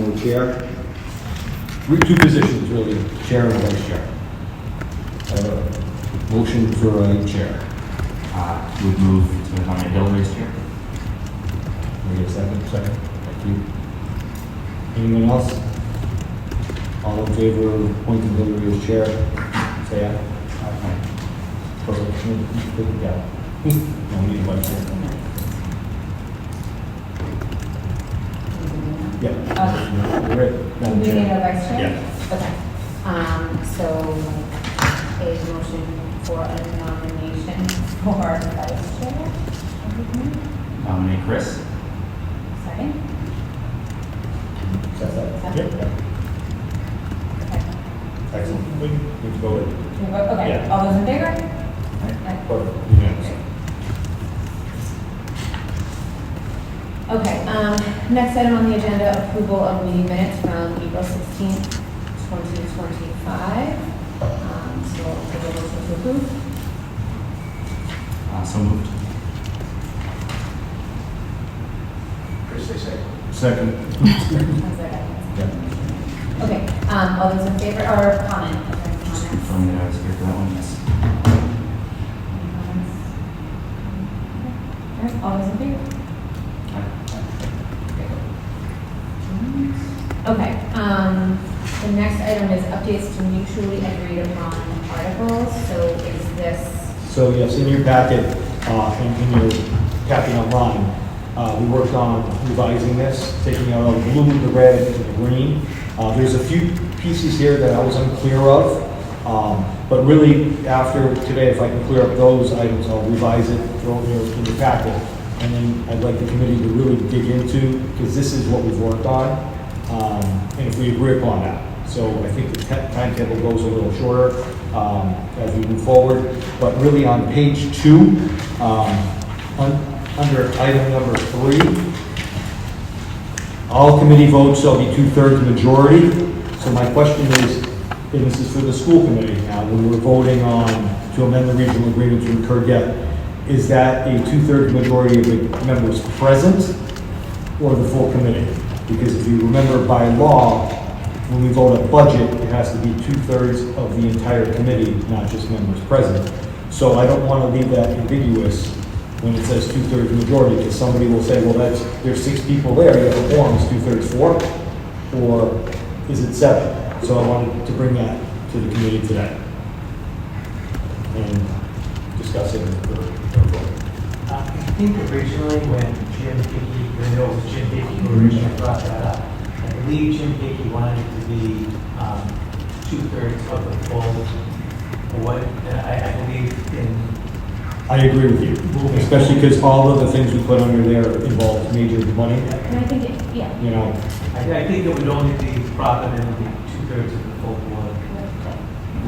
Chair. Two positions, really, chair and vice chair. Motion for chair. Would move to nominate Hillary as chair. Can we get a second? Second. Thank you. Anyone else? All in favor of appointing Hillary as chair? Say aye. Aye. Perfect. Yeah. No need a vice chair. Yeah. You're right. Do we need a vice chair? Yeah. Okay. So a motion for a nomination for vice chair. Nominate Chris. Second? Yep. Okay. Excellent. We've voted. Okay, Yeah. all those in favor? Perfect. Unanimous. Okay, next item on the agenda, approval of meeting minutes from April 16th, 2025. So a motion to approve. So moved. Chris, say second. Second. One second. Yeah. Okay, all those in favor, or comment? Just confirm that I was here for that one, yes. All right, all those in favor? Okay, the next item is updates to mutually agreed upon articles. So is this? So yes, in your packet, in your packet online, we worked on revising this, taking out all the blue, the red, and the green. There's a few pieces here that I was unclear of, but really after today, if I can clear up those items, I'll revise it, throw it in the packet, and then I'd like the committee to really dig into, because this is what we've worked on, and if we agree upon that. So I think the timetable goes a little shorter as we move forward, but really on page 2, under item number 3, all committee votes shall be 2/3 majority. So my question is, and this is for the school committee now, when we're voting on to amend the regional agreement to incur debt, is that a 2/3 majority of the members present or the full committee? Because if you remember by law, when we vote a budget, it has to be 2/3 of the entire committee, not just members present. So I don't want to leave that ambiguous when it says 2/3 majority, because somebody will say, well, there's 6 people there, you have a quorum, is 2/3 4? Or is it 7? So I wanted to bring that to the committee today and discuss it in the vote. I think originally when Jim Hickey, when it was Jim Hickey who originally brought that up, I believe Jim Hickey wanted it to be 2/3 of the full. What I believe in. I agree with you, especially because all of the things we put under there involve major money, And I think, yeah. you know. I think it would only be proper that it would be 2/3 of the full board.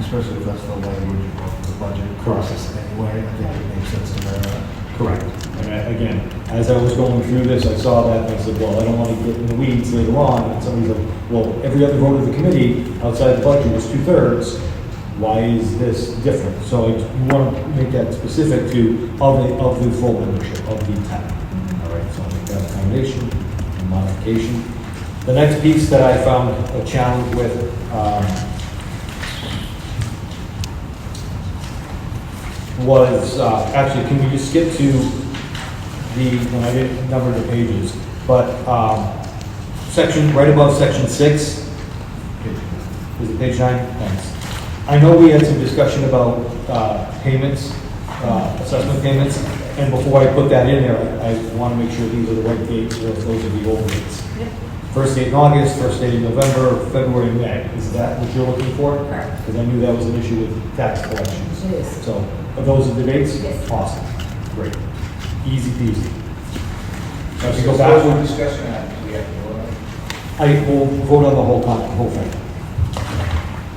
Especially if that's the language of the budget process anyway, I think it makes sense to mirror that. Correct. And again, as I was going through this, I saw that and I said, well, I don't want to get in the weeds later on. And somebody's like, well, every other vote of the committee outside the budget is 2/3. Why is this different? So I want to make that specific to of the full membership of the 10. All right, so I'll make that accommodation and modification. The next piece that I found a challenge with was actually, can we just skip to when I didn't number the pages, but section right above section 6. Is it page 9? Thanks. I know we had some discussion about payments, assessment payments, and before I put that in there, I want to make sure these are the right dates or if those are the old dates. Yep. First date in August, first date in November, February, and May. Is that what you're looking for? Correct. Because I knew that was an issue with tax collections. It is. So are those the dates? Yes. Awesome. Great. Easy peasy. So if you go Those back, were discussion items we have to vote on. I will vote on the whole thing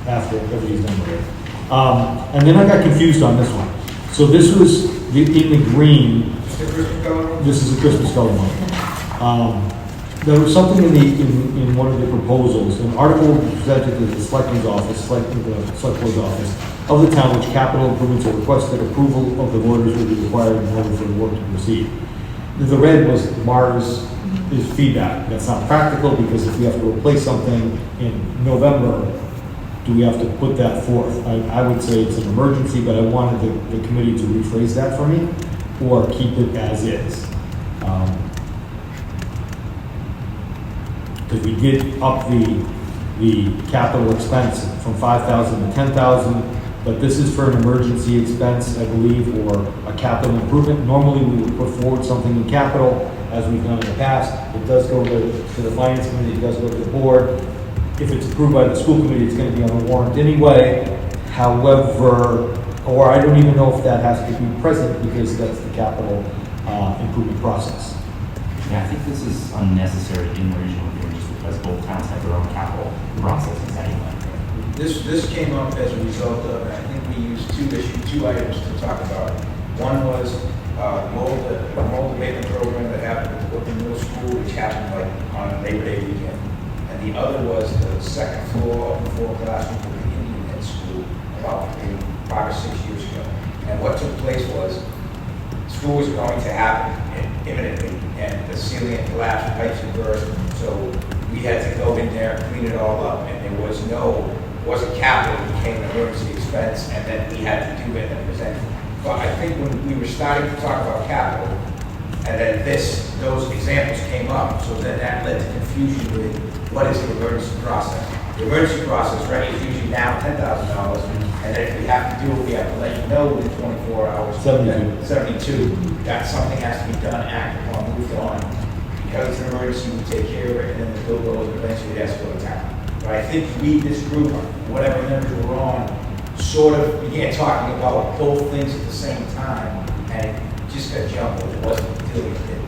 after everybody's done with it. And then I got confused on this one. So this was in the green. Is the Christmas color? This is a Christmas color one. There was something in one of the proposals, an article presented to the selectman's office, the select board's office of the town, which capital improvements are requested approval of the voters will be required in order for the work to proceed. The red was Mars is feedback. That's not practical, because if we have to replace something in November, do we have to put that forth? I would say it's an emergency, but I wanted the committee to rephrase that for me, or keep it as is. Because we did up the capital expense from 5,000 to 10,000, but this is for an emergency expense, I believe, or a capital improvement. Normally, we would put forward something in capital, as we've done in the past. It does go to the finance committee, it does go to the board. If it's approved by the school committee, it's going to be on the warrant anyway. However, or I don't even know if that has to be present, because that's the capital improvement process. Yeah, I think this is unnecessary in the regional agreement, just because both towns have their own capital processes anyway. This came up as a result of, I think we used two items to talk about. One was the mold abatement program that happened at the middle school, which happened like on Labor Day weekend. And the other was the second floor of the floor classroom of the Indian Head School about maybe 5 or 6 years ago. And what took place was, school was going to happen imminently, and the ceiling had collapsed, pipes had burst, so we had to go in there, clean it all up, and there was wasn't capital, it became an emergency expense, and then we had to do it and present it. But I think when we were starting to talk about capital, and then those examples came up, so then that led to confusion with what is the emergency process. The emergency process, right, is usually now $10,000, and then if we have to do it, we have to let you know within 24 hours. 72. That something has to be done, acted upon, moved on. Because it's an emergency, we take care of it, and then the bill goes, and eventually it has to go to town. But I think this group, whatever members were on, sort of began talking about both things at the same time, and it just got jumbled. It wasn't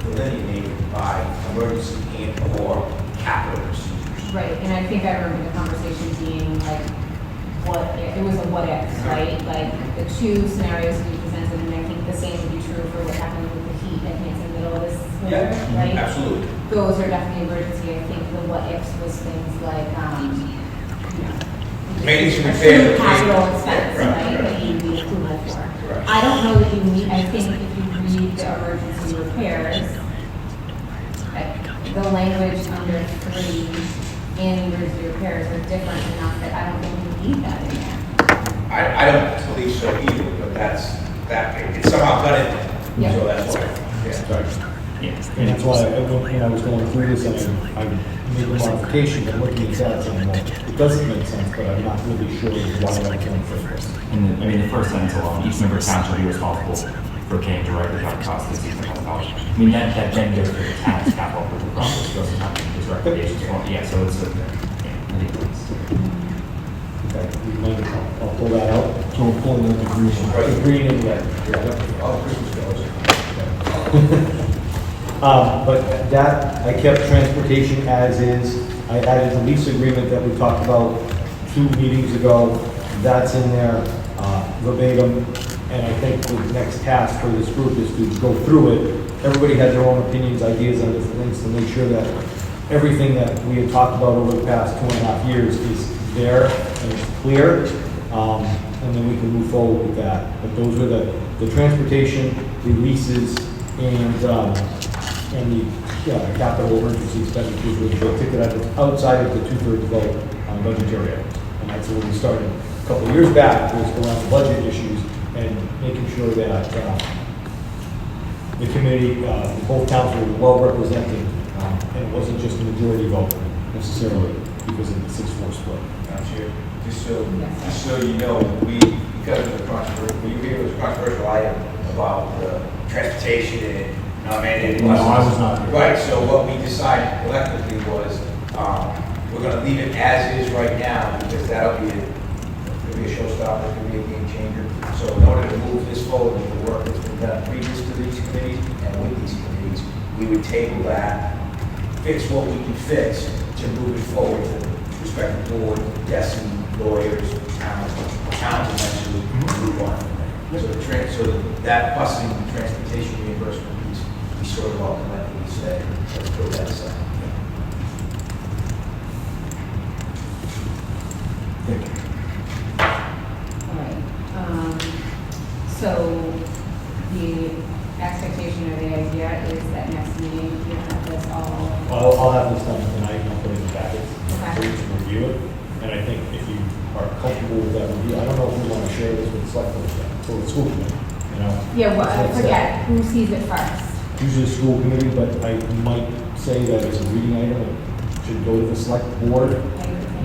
delineated by emergency and or capital procedures. Right, and I think I remember the conversation being like, it was a what if, right? Like the two scenarios we presented, and I think the same would be true for what happened with the heat at Hanson middle of this winter, right? Absolutely. Those are definitely emergency. I think the what ifs was things like, Maintenance and a repair. true capital expense, Right, right, right. that you need approval for. Right. I don't know that you need, I think if you read the emergency repairs, the language under 3 and emergency repairs are different enough that I don't think you need that in there. I don't believe so either, but it's somehow cut in there. Yeah. So that's why, yeah. Yes. And that's why when I was going through this, I made a modification, and looking at that, saying, well, it doesn't make sense, but I'm not really sure why I'm doing it. And the first sentence alone, each member town shall be responsible for paying directly direct costs of $600,000. I mean, that then goes to the town's capital approval process, goes to town, just recommendations. Yeah, so it's I think it's. Okay, I'll pull that out. So we're pulling out the green one. The green and red. All Christmas goes. But that, I kept transportation as is. I added the lease agreement that we talked about 2 meetings ago. That's in there verbatim. And I think the next task for this group is to go through it. Everybody had their own opinions, ideas on different things, to make sure that everything that we had talked about over the past 2.5 years is there and it's clear. And then we can move forward with that. But those were the transportation, the leases, and the capital emergency expenditures were the ticket items outside of the 2/3 vote on budgetary items. And that's where we started a couple of years back, was around the budget issues and making sure that the committee, both towns were well represented, and it wasn't just a majority vote necessarily because of the 6-4 split. Madam Chair, just so you know, because of the controversial, you hear it was a controversial item about transportation and non-mandated No, buses. I was not here. Right, so what we decided collectively was, we're gonna leave it as is right now, because that'll be a showstopper, it'll be a game changer. So in order to move this forward with the work that's been done previous to these committees and with these committees, we would table that, fix what we can fix to move it forward with respect to board, DESI, lawyers, towns eventually move on from there. So that busing and transportation reimbursement piece, we sort of all collectively say, let's put that aside. Thank you. All right. So the expectation or the idea is that next meeting, you have this all opportunity to review it. And I think if you are comfortable with that review, I don't know if we want to share this with the select board yet, or the school committee, you know? Yeah, well, I So it's, forget, who sees it first? Usually the school committee, but I might say that as a reading item, it should go to the select board,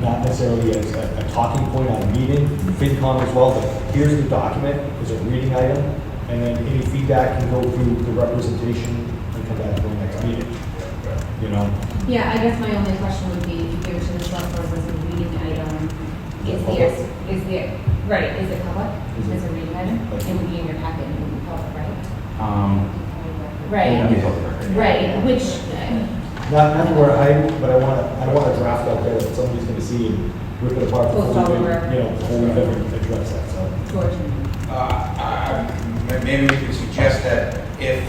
not necessarily as a talking point on a meeting, FinCom as well, but here's the document, as a reading item, and then any feedback can go through the representation and come back to the next meeting, you know? Yeah, I guess my only question would be, if you give it to the select board as a reading item, right, is it public? Is it a reading item? It would be in your packet, and it would be public, right? That'd be Right, public record. right, which, Not everywhere I, but I don't want to draft out there that somebody's going to see and rip it apart Post before all we, over. before we've ever addressed that, so. George, Maybe we could suggest that if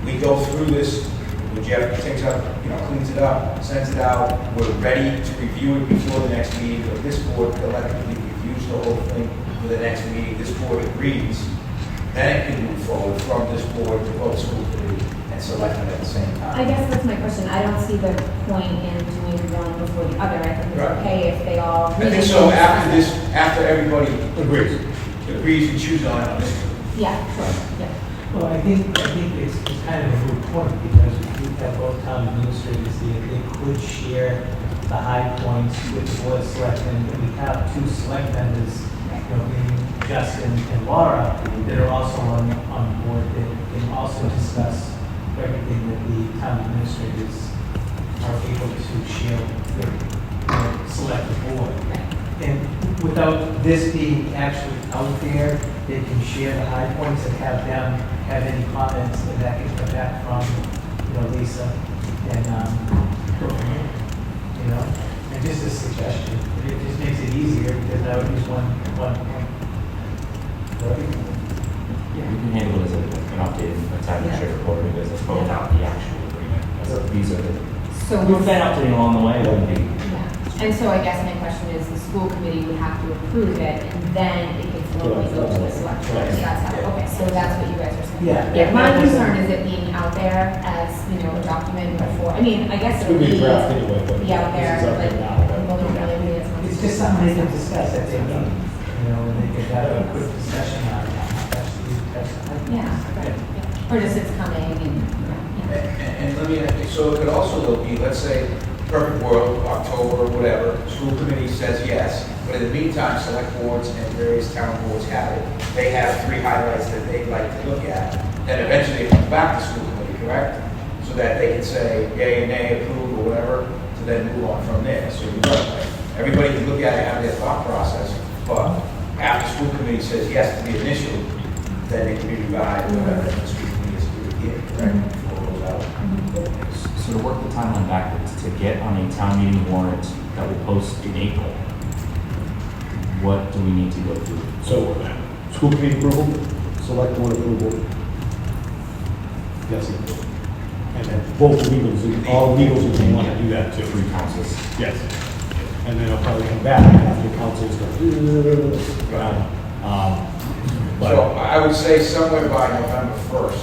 we go through this, when Jeff takes up, cleans it up, sends it out, we're ready to review it before the next meeting, but this board collectively reviews the whole thing for the next meeting, this board agrees, then it can move forward from this board to both school committee and select it at the same time. I guess that's my question. I don't see the point in doing one before the other. I think it's Right. okay if they all. I think so, after everybody agrees and chooses on this. Yeah, sure, yeah. Well, I think it's kind of a moot point, because we have both town administrators here, they could share the high points with the board of selectmen, and we have two select members, being Justin and Laura, that are also on board, that can also discuss everything that the town administrators are able to share with the select board. And without this being actually out there, they can share the high points and have them have any comments, and that can come back from, Lisa and, go from here, And just a suggestion, it just makes it easier, because now we use one point. Yeah, we can handle it as an update and a time to share report, because it's both out the actual agreement. These are the, So we've been updating along the way, it wouldn't be. Yeah. And so I guess my question is, the school committee would have to approve it, and then it gets normally go to the select board. Right. That's how, okay, so that's what you guys are saying. Yeah. Yeah, my concern is it being out there as, a document before, I mean, I guess It's it going would to be be a draft anyway, but be out there, this is out but there now. people don't really read it. It's just something they can discuss at their meeting, and they can have a quick discussion on that's Yeah, right. Or just it's coming and, And let me, so it could also though be, let's say, perfect world, October, whatever, school committee says yes, but in the meantime, select boards and various town boards have it. They have 3 highlights that they'd like to look at, then eventually it comes back to school committee, correct? So that they can say yay or nay, approve, or whatever, to then move on from there. So you're right, everybody can look at it, have their thought process, but after school committee says yes to the initial, then it can be revised, whatever, the school committee is to do again, correct, before it goes out. So to work the timeline backwards, to get on a town meeting warrant that will post in April, what do we need to go through? So, school committee approval, select board approval. Yes, and then both legals, all legals, if you want to do that too. 3 councils. Yes. And then it'll probably come back after councils go. So I would say somewhere by November 1st,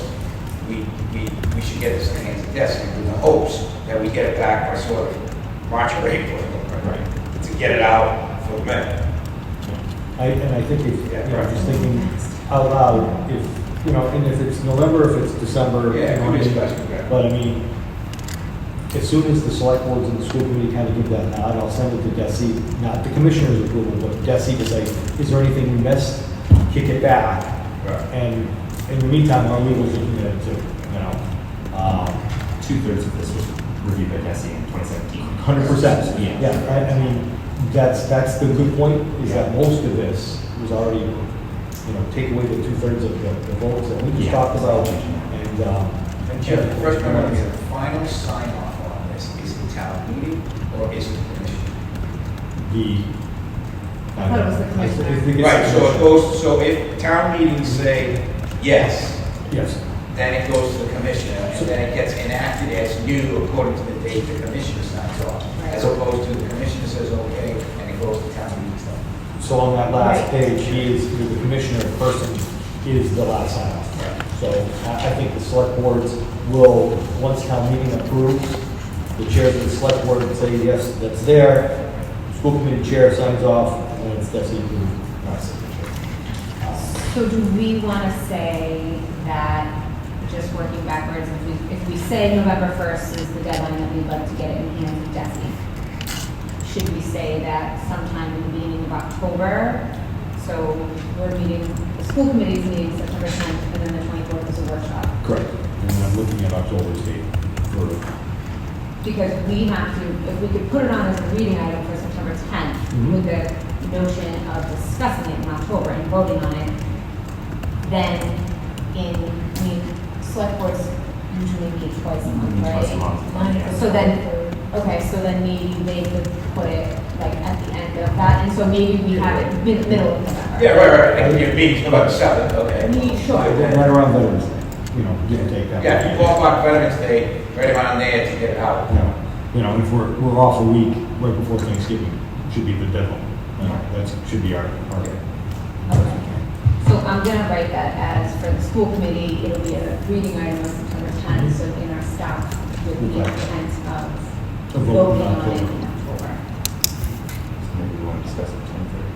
we should get this in the hands of Desi with the hopes that we get it back by sort of March or April, right? To get it out for the minute. And I think if, just thinking out loud, if, and if it's November, if it's December. Yeah, you know, it could be I mean, special, yeah. But I mean, as soon as the select boards and the school committee kind of give that nod, I'll send it to Desi, not the commissioner's approval, but Desi to say, is there anything we missed? Kick it back. Right. And in the meantime, our legal's looking at it too, 2/3 of this was reviewed by Desi in 2017. 100%. Yeah. Yeah, I mean, that's the good point, is that most of this was already, take away the 2/3 of the votes that we just Yeah. talked about, and Jim, the first one, the final sign off on this is the town meeting or is it the commission? I thought it was the commissioner. Right, so it goes, so if town meetings say yes, Yes, then it goes to the commissioner, and then it gets enacted as new according to the date the commissioner signs off, as opposed to the commissioner says okay, and it goes to town meeting stuff. so on that last Right. page, the commissioner person is the last sign off. So I think the select boards will, once town meeting approves, the chair of the select board would say, yes, that's there, school committee chair signs off, and it's Desi who, signature. So do we want to say that, just working backwards, if we say November 1st is the deadline that we'd like to get it in the hands of Desi, should we say that sometime in the beginning of October? So we're meeting, the school committee's meeting September 10th, and then the 24th is a workshop. Correct. And I'm looking at October's date for, Because we have to, if we could put it on as a reading item for September 10th, Mhm. with the notion of discussing it in October and voting on it, then select boards usually meet twice a month, right? Twice a month. So then maybe they could put it like at the end of that, and so maybe we have it middle of November. Yeah, right, and your meeting's about the 7th, okay. Sure. right around Veterans Day, give and take that. Yeah, you go off Veterans Day, right around there to get it out. If we're off a week right before Thanksgiving, should be the deadline. That should be our target. Okay. So I'm gonna write that as, for the school committee, it'll be a reading item on September 10th, so in our staff with the intent A of vote in voting on it October. in October. So maybe we want to discuss it 23rd.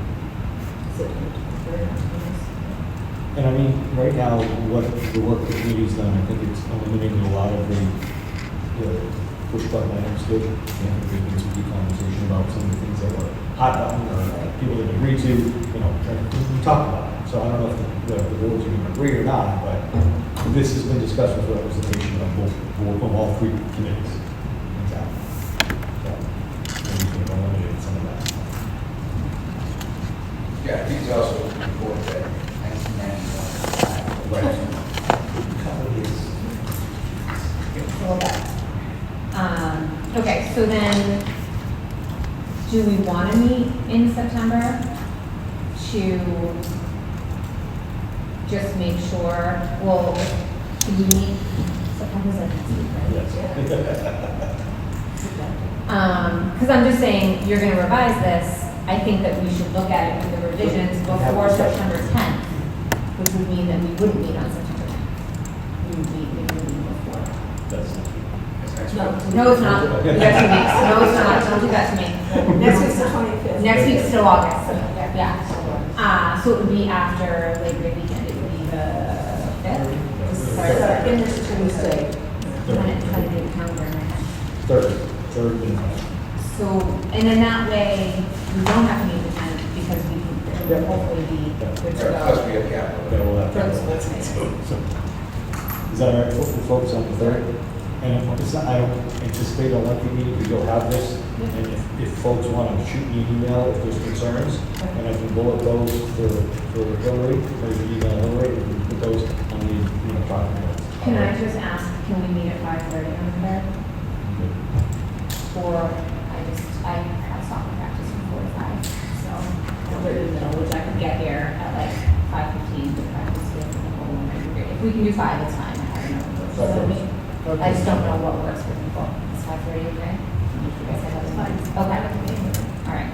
Is it 23rd? And I mean, right now, what the work the committee's done, I think it's eliminating a lot of the push button items too. I think we can speak conversation about some of the things that were hot button or people didn't agree to, we talked about it. So I don't know if the boards are going to agree or not, but this has been discussed with representation of of all three committees in town. So maybe we can eliminate some of that. Yeah, I think it's also important that 1995. Right. Okay, so then, do we want to meet in September to just make sure, well, do we meet, September's like next week, right? Yes. Because I'm just saying, you're going to revise this, I think that we should look at it with the revisions before September 10th, which would mean that we wouldn't meet on September 10th. We would meet before. No, it's not. We got 2 weeks. No, it's not. Don't do that to me. Next week's the 25th. Next week's still August. Yeah. So it would be after Labor Day weekend. It would be the 5th. In this Tuesday. Trying to do the calendar in my head. Third. So, and then that way, we don't have to meet the 10th because we can hopefully be good to Plus go. we have capital. Yeah, we'll have For the to- school committee. Is that all right, we'll focus on the third? And if it's not, I don't anticipate a lengthy meeting, we will have this. And if folks want to shoot me an email if there's concerns, and I can bullet those for Hillary, or email Hillary, and we put those on the, document. Can I just ask, can we meet at 5:30 on the 3rd? Or I have soccer practice from 4 to 5, so I'm in the middle, which I could get here at like 5:15 to practice with the whole one. If we can do 5, it's fine. I don't know. I just don't know what works for people. Is 5:30 okay? You guys have other plans? Okay. All right.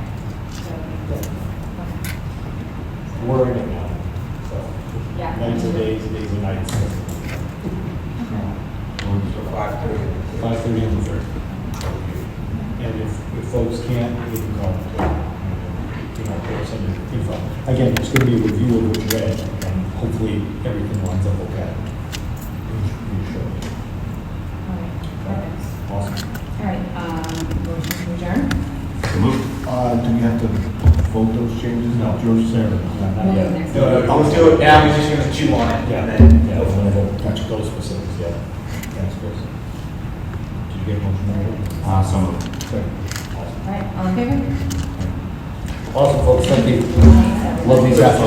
We're in it now, so. Yeah. Nights are days, days are nights. So 5:30. 5:30 on the third. And if folks can't, they can call me too. Or send me info. Again, it's going to be a review of what you read, and hopefully everything lines up okay. All right. Perfect. Awesome. All right. Motion to adjourn? So move. Do we have to vote those changes? No, George, Sarah? We'll do it next No, week. we'll do it now, we're just gonna chew on it. Yeah, And then yeah, we'll catch those specifics, yeah. Thanks, Chris. Did you get a motion already? So moved. All right. All in favor? Awesome, folks, thank you. Love these after.